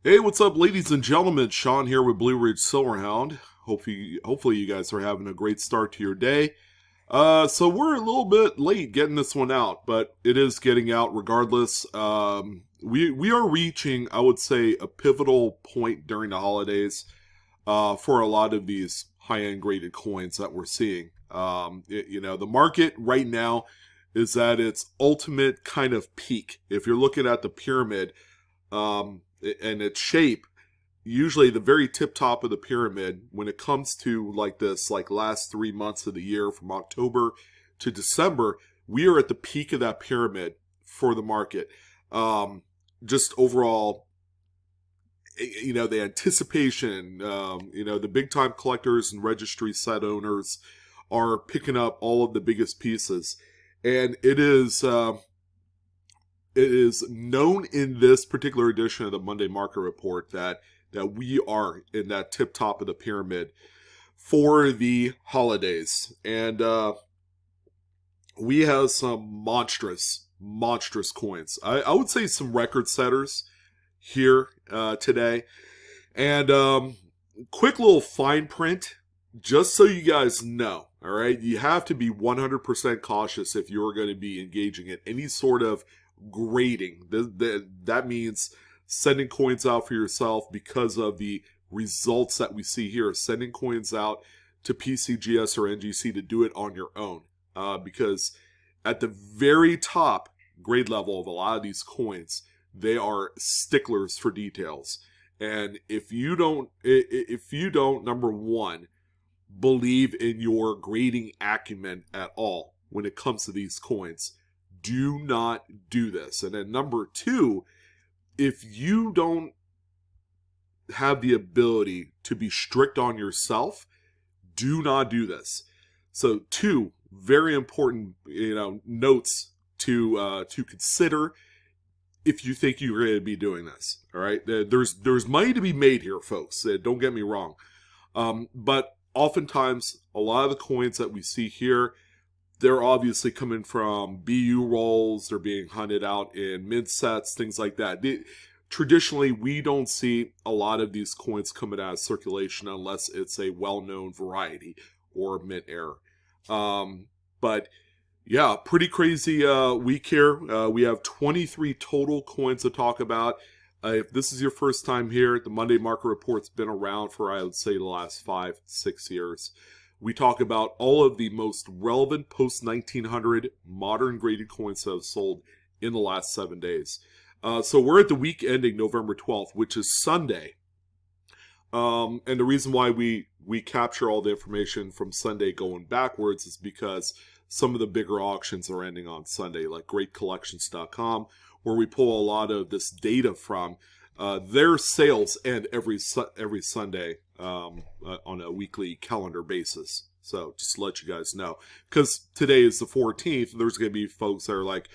Hey, what's up, ladies and gentlemen? Sean here with Blue Ridge Silverhound. Hopefully, you guys are having a great start to your day. So we're a little bit late getting this one out, but it is getting out regardless. We are reaching, I would say, a pivotal point during the holidays for a lot of these high-end graded coins that we're seeing. The market right now is at its ultimate kind of peak. If you're looking at the pyramid, and its shape, usually the very tip top of the pyramid, when it comes to like this, like last 3 months of the year from October to December, we are at the peak of that pyramid for the market. Just overall, the anticipation, the big time collectors and registry set owners are picking up all of the biggest pieces. And it is known in this particular edition of the Monday Market Report that we are in that tip top of the pyramid for the holidays. And we have some monstrous coins. I would say some record setters here today. And quick little fine print, just so you guys know, all right? You have to be 100% cautious if you're going to be engaging in any sort of grading. That means sending coins out for yourself because of the results that we see here. Sending coins out to PCGS or NGC to do it on your own. Because at the very top grade level of a lot of these coins, they are sticklers for details. And if you don't, number one, believe in your grading acumen at all when it comes to these coins, do not do this. And then number two, if you don't have the ability to be strict on yourself, do not do this. So two very important, notes to consider if you think you're going to be doing this. All right, there's money to be made here, folks. Don't get me wrong, but oftentimes a lot of the coins that we see here, they're obviously coming from BU rolls. They're being hunted out in mid sets, things like that. Traditionally, we don't see a lot of these coins coming out of circulation unless it's a well-known variety or mint error. But yeah, pretty crazy week here. We have 23 total coins to talk about. If this is your first time here, the Monday Market Report's been around for, I would say, the last 5-6 years. We talk about all of the most relevant post-1900 modern graded coins that have sold in the last 7 days. So we're at the week ending November 12th, which is Sunday. And the reason why we capture all the information from Sunday going backwards is because some of the bigger auctions are ending on Sunday, like GreatCollections.com, where we pull a lot of this data from. Their sales end every Sunday on a weekly calendar basis. So just to let you guys know. Because today is the 14th, there's going to be folks that are like,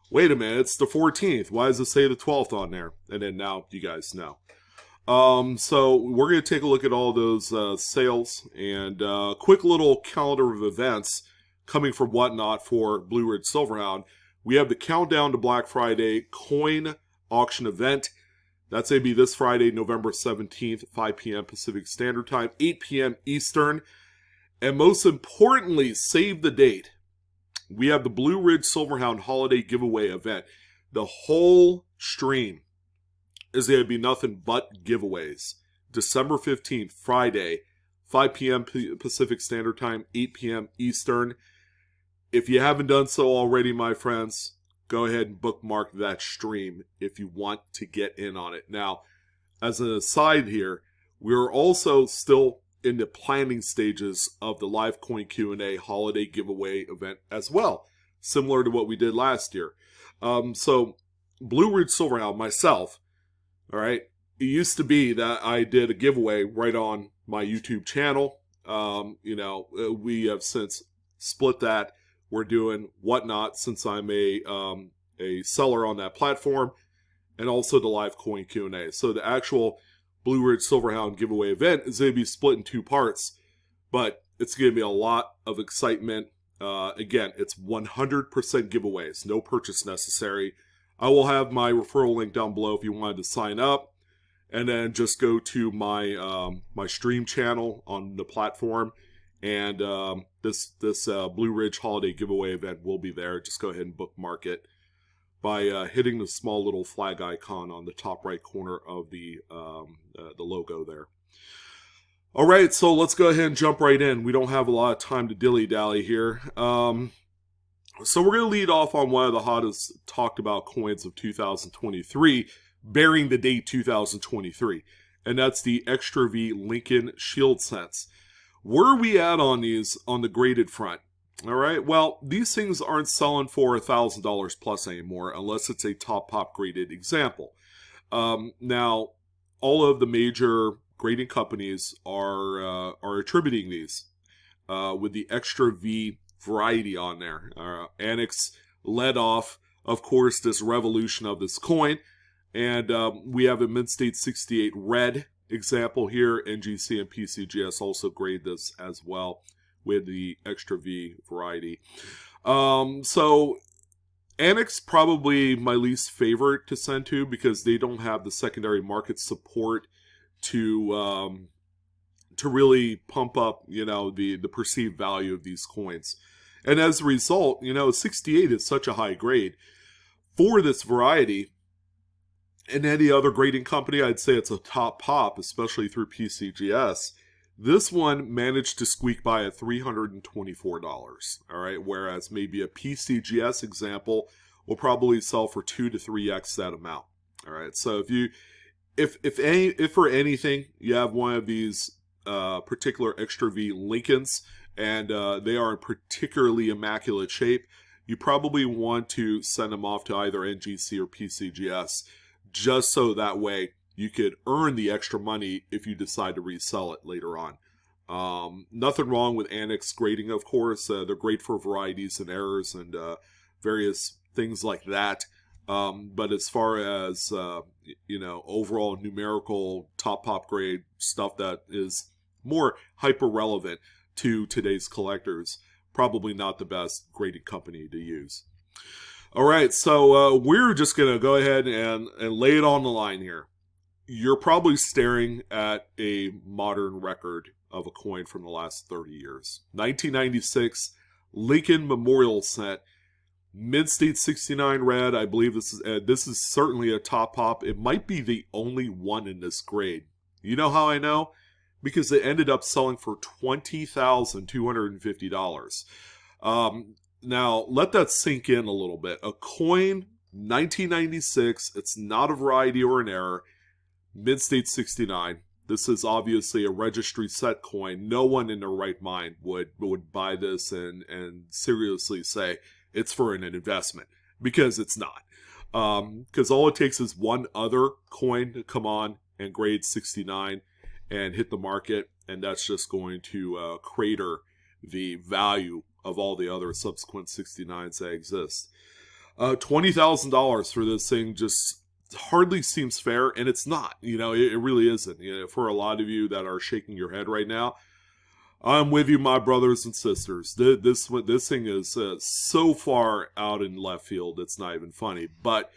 wait a minute, it's the 14th. Why does it say the 12th on there? And then now you guys know. So we're going to take a look at all those sales and quick little calendar of events coming from Whatnot for Blue Ridge Silverhound. We have the Countdown to Black Friday coin auction event. That's going to be this Friday, November 17th, 5 p.m. Pacific Standard Time, 8 p.m. Eastern. And most importantly, save the date. We have the Blue Ridge Silverhound Holiday Giveaway event. The whole stream is going to be nothing but giveaways. December 15th, Friday, 5 p.m. Pacific Standard Time, 8 p.m. Eastern. If you haven't done so already, my friends, go ahead and bookmark that stream if you want to get in on it. Now, as an aside here, we're also still in the planning stages of the live coin Q&A holiday giveaway event as well, similar to what we did last year. So, Blue Ridge Silverhound, myself, all right, it used to be that I did a giveaway right on my YouTube channel. We have since split that. We're doing Whatnot since I'm a seller on that platform, and also the live coin Q&A. So the actual Blue Ridge Silverhound giveaway event is going to be split in 2 parts, but it's going to be a lot of excitement. Again, it's 100% giveaways, no purchase necessary. I will have my referral link down below if you wanted to sign up. and then just go to my my stream channel on the platform, and this Blue Ridge holiday giveaway event will be there. Just go ahead and bookmark it by hitting the small little flag icon on the top right corner of the logo there. All right, so let's go ahead and jump right in. We don't have a lot of time to dilly-dally here. So we're going to lead off on one of the hottest talked about coins of 2023, bearing the date 2023, and that's the Extra V Lincoln Shield Cents. Where are we at on these on the graded front? All right, well, these things aren't selling for $1,000 plus anymore unless it's a top pop graded example. Now, all of the major grading companies are attributing these with the Extra V variety on there. Annex led off, of course, this revolution of this coin, and we have a Mint State 68 red example here. NGC and PCGS also grade this as well with the Extra V variety. So Annex probably my least favorite to send to because they don't have the secondary market support to really pump up, the perceived value of these coins. And as a result, 68 is such a high grade for this variety. And any other grading company, I'd say it's a top pop, especially through PCGS. This one managed to squeak by at $324, all right? Whereas maybe a PCGS example will probably sell for 2 to 3x that amount, all right? So if for anything you have one of these particular Extra V Lincolns and they are in particularly immaculate shape, you probably want to send them off to either NGC or PCGS, just so that way you could earn the extra money if you decide to resell it later on. Nothing wrong with Annex grading, of course. They're great for varieties and errors and various things like that. But as far as, overall numerical top pop grade stuff that is more hyper relevant to today's collectors, probably not the best grading company to use. All right, so we're just going to go ahead and lay it on the line here. You're probably staring at a modern record of a coin from the last 30 years. 1996 Lincoln Memorial Cent, Mint State 69 red. I believe this is certainly a top pop. It might be the only one in this grade. You know how I know? Because it ended up selling for $20,250. Now, let that sink in a little bit. A coin, 1996, it's not a variety or an error. Mint State 69. This is obviously a registry set coin. No one in their right mind would buy this and seriously say it's for an investment, because it's not. Because all it takes is one other coin to come on and grade 69 and hit the market, and that's just going to crater the value of all the other subsequent 69s that exist. $20,000 for this thing just hardly seems fair, and it's not. It really isn't. For a lot of you that are shaking your head right now, I'm with you, my brothers and sisters. This thing is so far out in left field, it's not even funny. But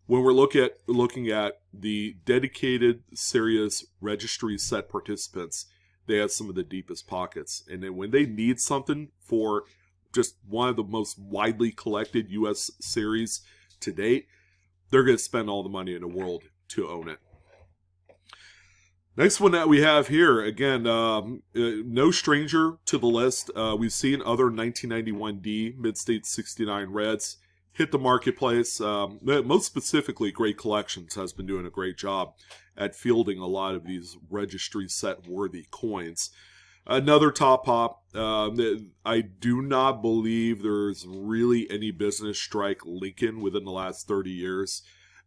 when we're looking at the dedicated, serious registry set participants, they have some of the deepest pockets. And then when they need something for just one of the most widely collected U.S. series to date, they're going to spend all the money in the world to own it. Next one that we have here, again, no stranger to the list. We've seen other 1991D Mint State 69 reds hit the marketplace. Most specifically, Great Collections has been doing a great job at fielding a lot of these registry set worthy coins. Another top pop. I do not believe there's really any business strike Lincoln within the last 30 years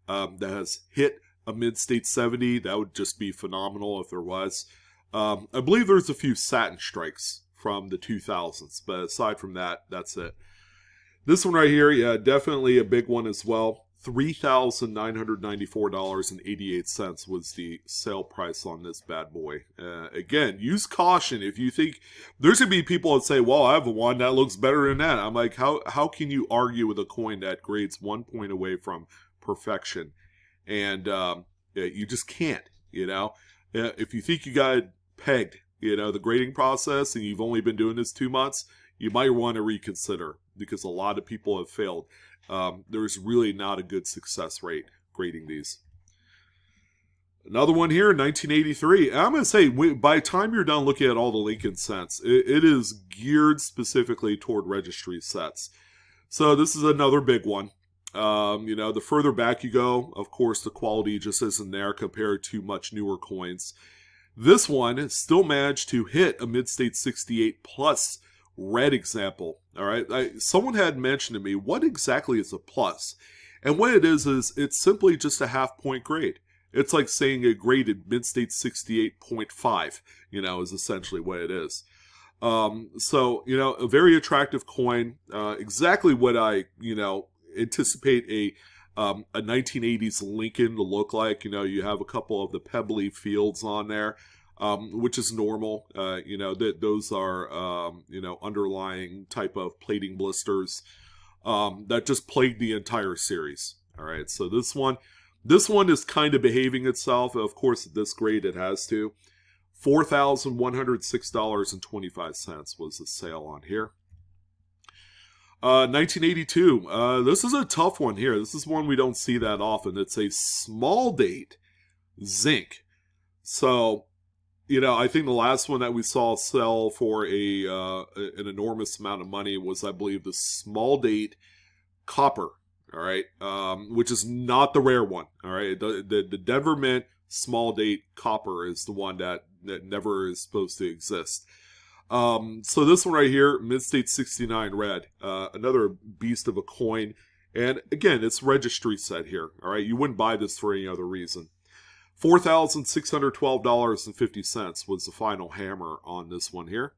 that has hit a Mint State 70. That would just be phenomenal if there was. I believe there's a few satin strikes from the 2000s, but aside from that, that's it. This one right here, yeah, definitely a big one as well. $3,994.88 was the sale price on this bad boy. Again, use caution if you think there's gonna be people that say, "Well, I have one that looks better than that." I'm like, how can you argue with a coin that grades 1 point away from perfection? And you just can't. you know. If you think you got pegged, you know, the grading process, and you've only been doing this 2 months, you might want to reconsider, because a lot of people have failed. There's really not a good success rate grading these. Another one here, 1983. I'm going to say, by the time you're done looking at all the Lincoln sets, it is geared specifically toward registry sets. So this is another big one. You know, the further back you go, of course, the quality just isn't there compared to much newer coins. This one still managed to hit a Mid-State 68 plus red example. All right, someone had mentioned to me, what exactly is a plus? And what it is it's simply just a half-point grade. It's like saying a graded Mid-State 68.5, you know, is essentially what it is. So, you know, a very attractive coin, exactly what I, you know, anticipate a 1980s Lincoln to look like. You know, you have a couple of the pebbly fields on there, which is normal. You know, those are, you know, underlying type of plating blisters that just plagued the entire series. All right, so this one is kind of behaving itself. Of course, at this grade, it has to. $4,106.25 was the sale on here. 1982. This is a tough one here. This is one we don't see that often. It's a small date zinc. So, you know, I think the last one that we saw sell for an enormous amount of money was, I believe, the small date copper. All right, which is not the rare one. All right, the Denver Mint small date copper is the one that never is supposed to exist. So this one right here, Mid-State 69 red, another beast of a coin. And again, it's registry set here. All right, you wouldn't buy this for any other reason. $4,612.50 was the final hammer on this one here.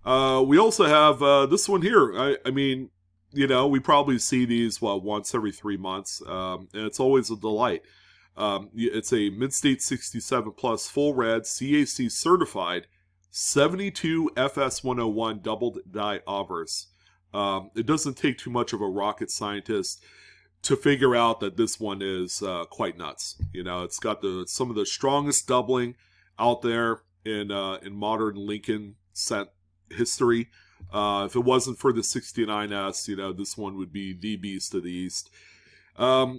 We also have this one here. I mean, you know, we probably see these, once every 3 months, and it's always a delight. It's a Mid-State 67 plus full red, CAC certified, 72 FS101 double die obverse. It doesn't take too much of a rocket scientist to figure out that this one is quite nuts. You know, it's got some of the strongest doubling out there in modern Lincoln set history. If it wasn't for the 69S, you know, this one would be the beast of the East,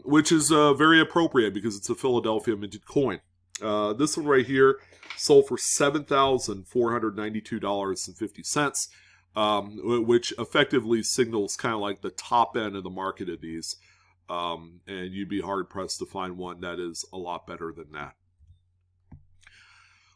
which is very appropriate because it's a Philadelphia minted coin. This one right here sold for $7,492.50, which effectively signals kind of like the top end of the market of these. And you'd be hard-pressed to find one that is a lot better than that.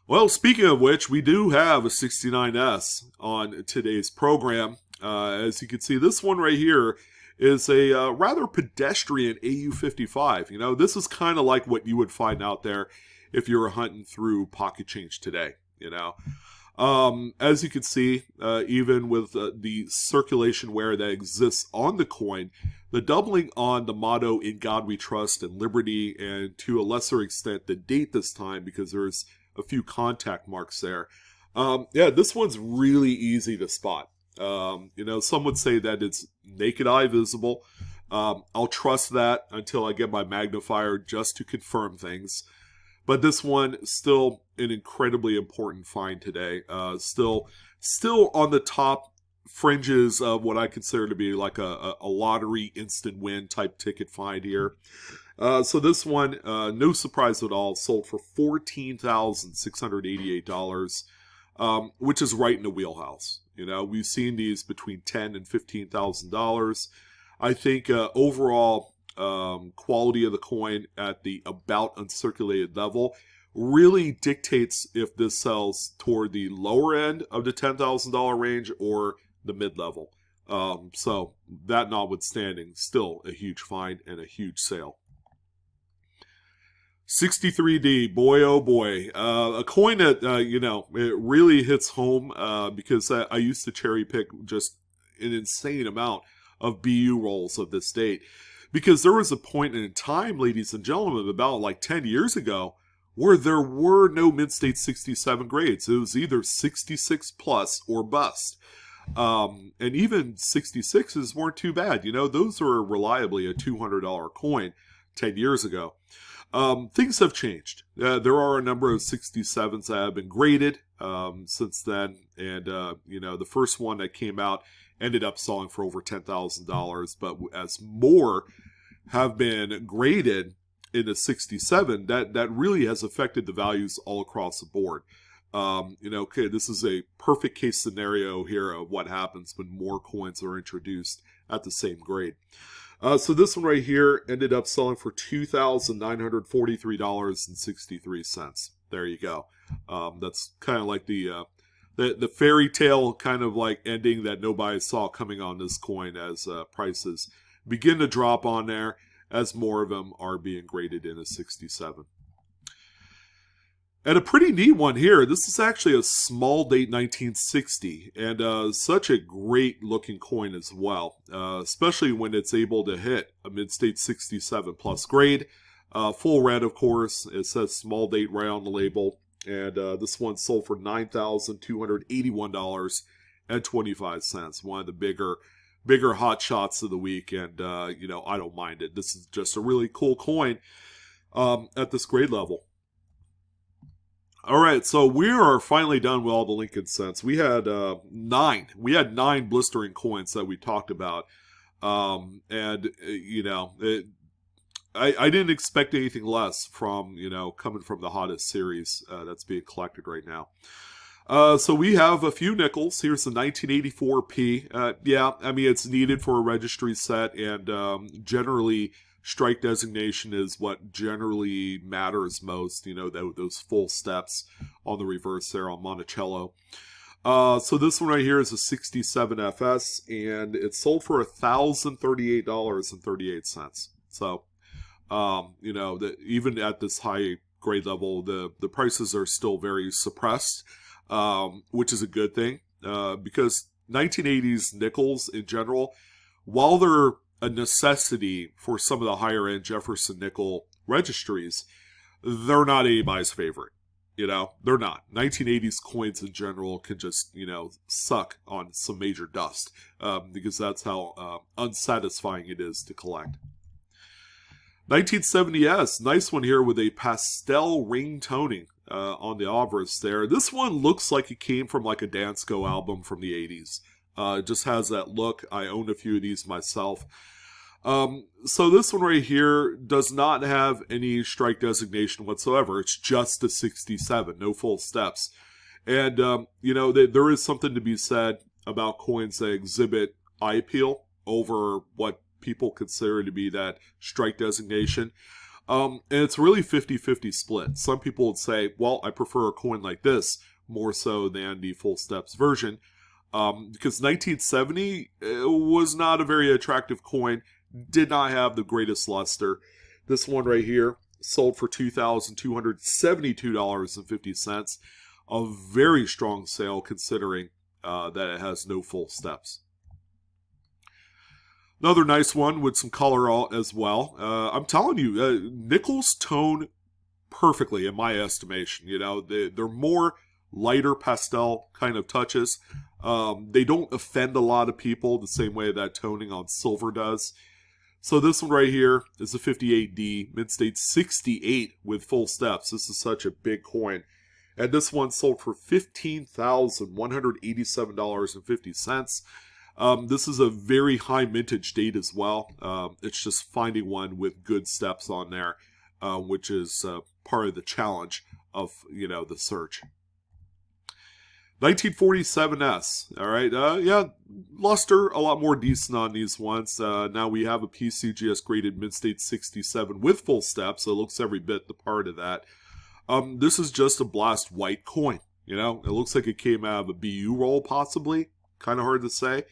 Well, speaking of which, we do have a 69S on today's program. As you can see, this one right here is a rather pedestrian AU55. You know, this is kind of like what you would find out there if you were hunting through pocket change today, you know. As you can see, even with the circulation wear that exists on the coin, the doubling on the motto "In God We Trust" and "Liberty," and to a lesser extent the date this time, because there's a few contact marks there. Yeah, this one's really easy to spot. You know, some would say that it's naked eye visible. I'll trust that until I get my magnifier just to confirm things. But this one, still an incredibly important find today. Still on the top fringes of what I consider to be like a lottery instant win type ticket find here. So this one, no surprise at all, sold for $14,688, which is right in the wheelhouse. You know, we've seen these between $10,000 and $15,000. I think overall quality of the coin at the about uncirculated level really dictates if this sells toward the lower end of the $10,000 range or the mid-level. So that notwithstanding, still a huge find and a huge sale. 63D, boy oh boy, a coin that, you know, it really hits home because I used to cherry pick just an insane amount of BU rolls of this date. Because there was a point in time, ladies and gentlemen, about like 10 years ago, where there were no Mid-State 67 grades. It was either 66 plus or bust. And even 66s weren't too bad. You know, those were reliably a $200 coin 10 years ago. things have changed. There are a number of 67s that have been graded since then, and the first one that came out ended up selling for over $10,000. But as more have been graded in the 67, that really has affected the values all across the board. Okay, this is a perfect case scenario here of what happens when more coins are introduced at the same grade. So this one right here ended up selling for $2,943.63. There you go. That's kind of like the fairy tale kind of like ending that nobody saw coming on this coin as prices begin to drop on there as more of them are being graded in a 67. And a pretty neat one here. This is actually a small date 1960, and such a great looking coin as well, especially when it's able to hit a mid-state 67 plus grade. Full red, of course. It says small date right on the label, and this one sold for $9,281.25. One of the bigger hot shots of the week, and I don't mind it. This is just a really cool coin at this grade level. All right, so we are finally done with all the Lincoln cents. We had 9. We had 9 blistering coins that we talked about, I didn't expect anything less from coming from the hottest series that's being collected right now. So we have a few nickels. Here's the 1984p. It's needed for a registry set, and generally, strike designation is what generally matters most, those full steps on the reverse there on Monticello. So this one right here is a 67 FS, and it sold for $1,038.38. So, even at this high grade level, the prices are still very suppressed, which is a good thing, because 1980s nickels in general, while they're a necessity for some of the higher end Jefferson nickel registries, they're not anybody's favorite. They're not. 1980s coins in general can just, suck on some major dust, because that's how unsatisfying it is to collect. 1970S, nice one here with a pastel ring toning on the obverse there. This one looks like it came from like a Dansko album from the 80s. It just has that look. I own a few of these myself. So this one right here does not have any strike designation whatsoever. It's just a 67, no full steps. And, there is something to be said about coins that exhibit eye appeal over what people consider to be that strike designation. And it's really 50-50 split. Some people would say, well, I prefer a coin like this more so than the full steps version. Because 1970 was not a very attractive coin, did not have the greatest luster. This one right here sold for $2,272.50. A very strong sale considering that it has no full steps. Another nice one with some color as well. I'm telling you, nickels tone perfectly in my estimation. They're more lighter pastel kind of touches. They don't offend a lot of people the same way that toning on silver does. So this one right here is a 58D, mid-state 68 with full steps. This is such a big coin. And this one sold for $15,187.50. This is a very high mintage date as well. It's just finding one with good steps on there, which is part of the challenge of, the search. 1947S, all right, luster a lot more decent on these ones. Now we have a PCGS graded mid-state 67 with full steps, so it looks every bit the part of that. This is just a blast white coin, it looks like it came out of a BU roll possibly, kind of hard to say.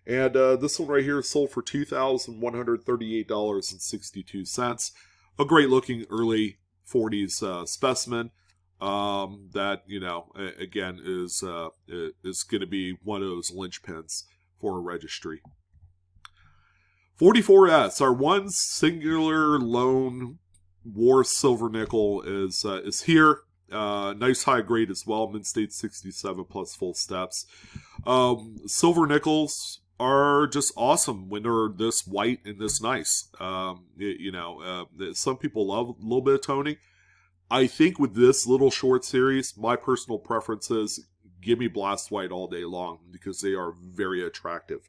And this one right here sold for $2,138.62. A great looking early 40s specimen. That again is going to be one of those linchpins for a registry. 44S, our one singular lone war silver nickel is here. Nice high grade as well, mid-state 67 plus full steps. Silver nickels are just awesome when they're this white and this nice. Some people love a little bit of toning. I think with this little short series, my personal preference is give me blast white all day long because they are very attractive.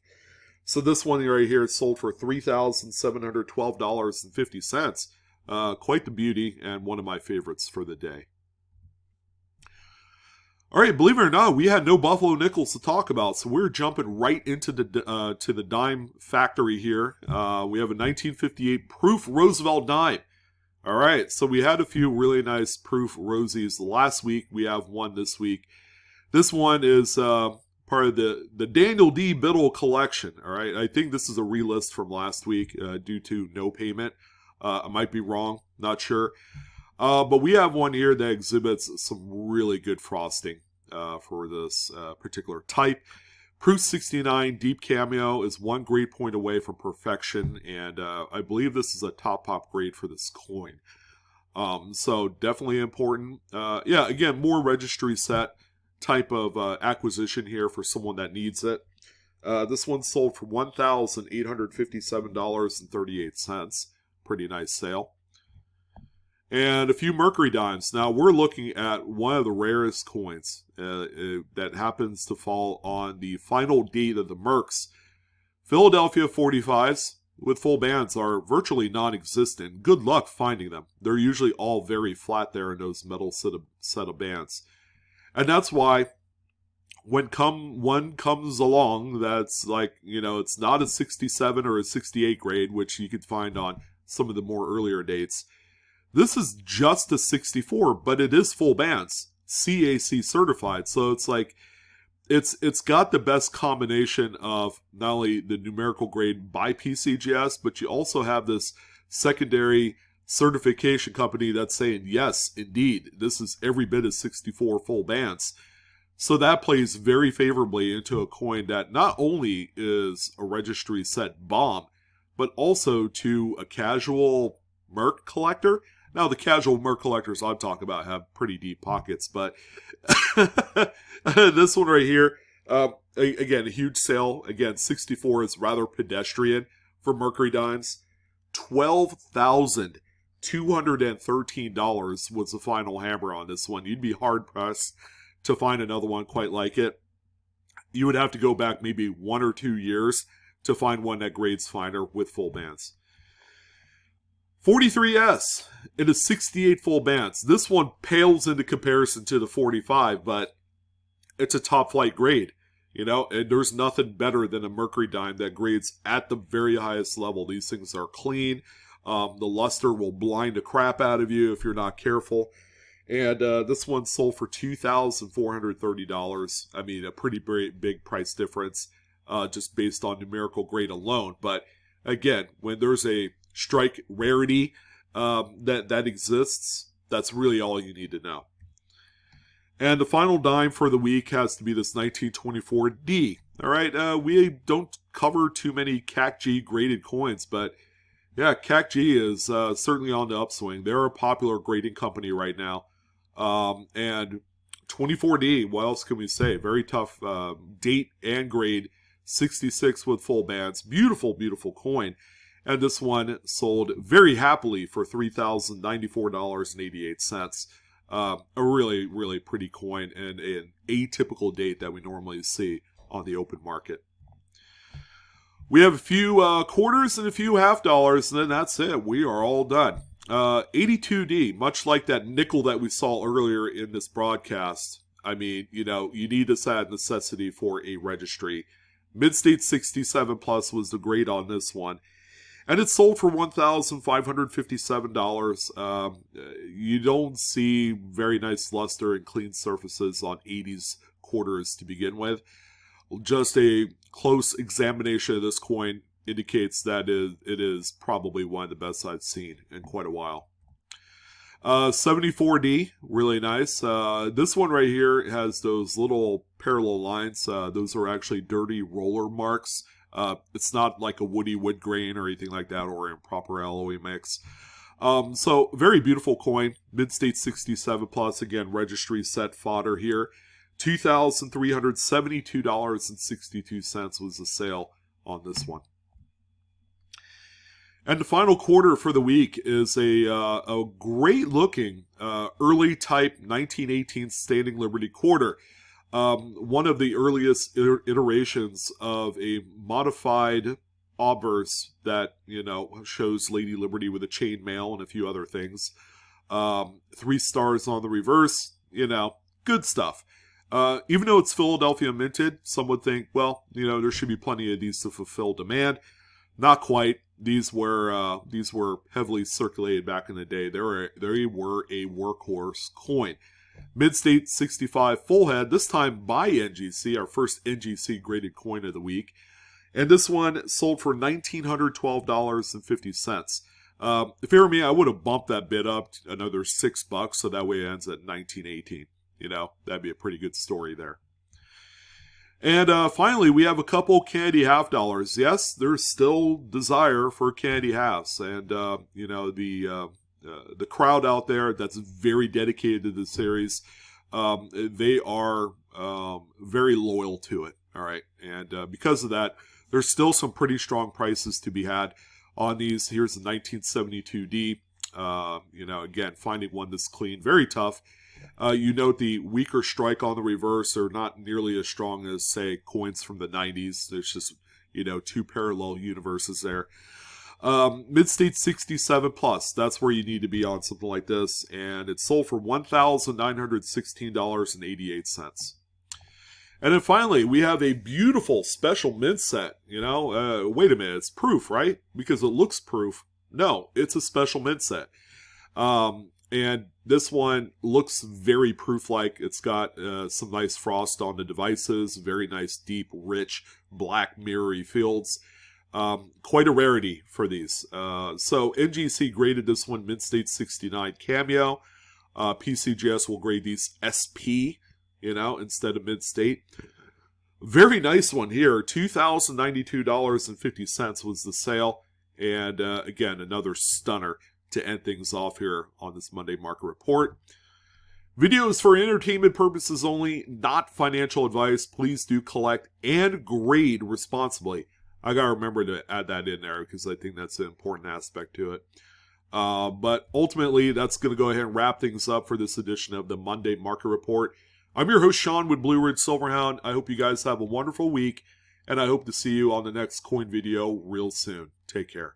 So this one right here is sold for $3,712.50. Quite the beauty and one of my favorites for the day. All right, believe it or not, we had no Buffalo nickels to talk about, so we're jumping right into the to the dime factory here. We have a 1958 proof Roosevelt dime. All right, so we had a few really nice proof Rosies last week. We have one this week. This one is part of the Daniel D. Biddle collection. All right, I think this is a relist from last week due to no payment. I might be wrong, not sure. But we have one here that exhibits some really good frosting for this particular type. Proof 69 Deep Cameo is 1 grade point away from perfection, and I believe this is a top pop grade for this coin. So definitely important. Yeah, again, more registry set type of acquisition here for someone that needs it. This one sold for $1,857.38. Pretty nice sale. And a few Mercury dimes. Now, we're looking at one of the rarest coins that happens to fall on the final date of the Mercs. Philadelphia 45s with full bands are virtually non-existent. Good luck finding them. They're usually all very flat there in those metal set of bands. And that's why when one comes along that's like, it's not a 67 or a 68 grade, which you could find on some of the more earlier dates. This is just a 64, but it is full bands, CAC certified. So it's like, it's got the best combination of not only the numerical grade by PCGS, but you also have this secondary certification company that's saying, yes, indeed, this is every bit of 64 full bands. So that plays very favorably into a coin that not only is a registry set bomb, but also to a casual Merc collector. Now, the casual Merc collectors I'm talking about have pretty deep pockets, but this one right here, again, a huge sale. Again, 64 is rather pedestrian for Mercury dimes. $12,213 was the final hammer on this one. You'd be hard-pressed to find another one quite like it. You would have to go back maybe 1 or 2 years to find one that grades finer with full bands. 43S, it is 68 full bands. This one pales into comparison to the 45, but it's a top flight grade, and there's nothing better than a Mercury dime that grades at the very highest level. These things are clean. The luster will blind the crap out of you if you're not careful. And this one sold for $2,430. I mean, a pretty big price difference just based on numerical grade alone. But again, when there's a strike rarity that exists, that's really all you need to know. And the final dime for the week has to be this 1924D. All right, we don't cover too many CAC-G graded coins, but yeah, CAC-G is certainly on the upswing. They're a popular grading company right now. And 24D, what else can we say? Very tough date and grade. 66 with full bands. Beautiful, beautiful coin. And this one sold very happily for $3,094.88. A really, really pretty coin and an atypical date that we normally see on the open market. We have a few quarters and a few half dollars, and then that's it. We are all done. 82D, much like that nickel that we saw earlier in this broadcast. I mean, you need this at necessity for a registry. Mid-State 67 plus was the grade on this one. And it sold for $1,557. You don't see very nice luster and clean surfaces on 80s quarters to begin with. Just a close examination of this coin indicates that it is probably one of the best I've seen in quite a while. 74D, really nice. This one right here has those little parallel lines. Those are actually dirty roller marks. It's not like a woody wood grain or anything like that, or improper alloy mix. So very beautiful coin. Mid-State 67 plus. Again, registry set fodder here. $2,372.62 was the sale on this one. And the final quarter for the week is a great-looking early type 1918 Standing Liberty quarter. One of the earliest iterations of a modified obverse that, shows Lady Liberty with a chainmail and a few other things. 3 stars on the reverse, good stuff. Even though it's Philadelphia minted, some would think, well, there should be plenty of these to fulfill demand. Not quite. These were heavily circulated back in the day. They were a workhorse coin. Mid-State 65 full head, this time by NGC, our first NGC graded coin of the week. And this one sold for $1,912.50. If it were me, I would have bumped that bid up to another $6, so that way it ends at $19.18. That'd be a pretty good story there. And finally, we have a couple candy half dollars. Yes, there's still desire for candy halves, and the crowd out there that's very dedicated to the series, they are very loyal to it. All right, and because of that, there's still some pretty strong prices to be had on these. Here's the 1972D. Again, finding one this clean, very tough. You note the weaker strike on the reverse are not nearly as strong as, say, coins from the 90s. There's just, 2 parallel universes there. Mid-State 67 plus, that's where you need to be on something like this. And it sold for $1,916.88. And then finally, we have a beautiful special mint set. Wait a minute, it's proof, right? Because it looks proof. No, it's a special mint set. And this one looks very proof-like. It's got some nice frost on the devices, very nice, deep, rich, black mirrory fields. Quite a rarity for these. So NGC graded this one Mid-State 69 Cameo. PCGS will grade these SP, instead of Mid-State. Very nice one here. $2,092.50 was the sale. And again, another stunner to end things off here on this Monday Market Report. Videos for entertainment purposes only, not financial advice. Please do collect and grade responsibly. I gotta remember to add that in there because I think that's an important aspect to it. But ultimately, that's going to go ahead and wrap things up for this edition of the Monday Market Report. I'm your host, Sean, with Blue Ridge Silverhound. I hope you guys have a wonderful week, and I hope to see you on the next coin video real soon. Take care.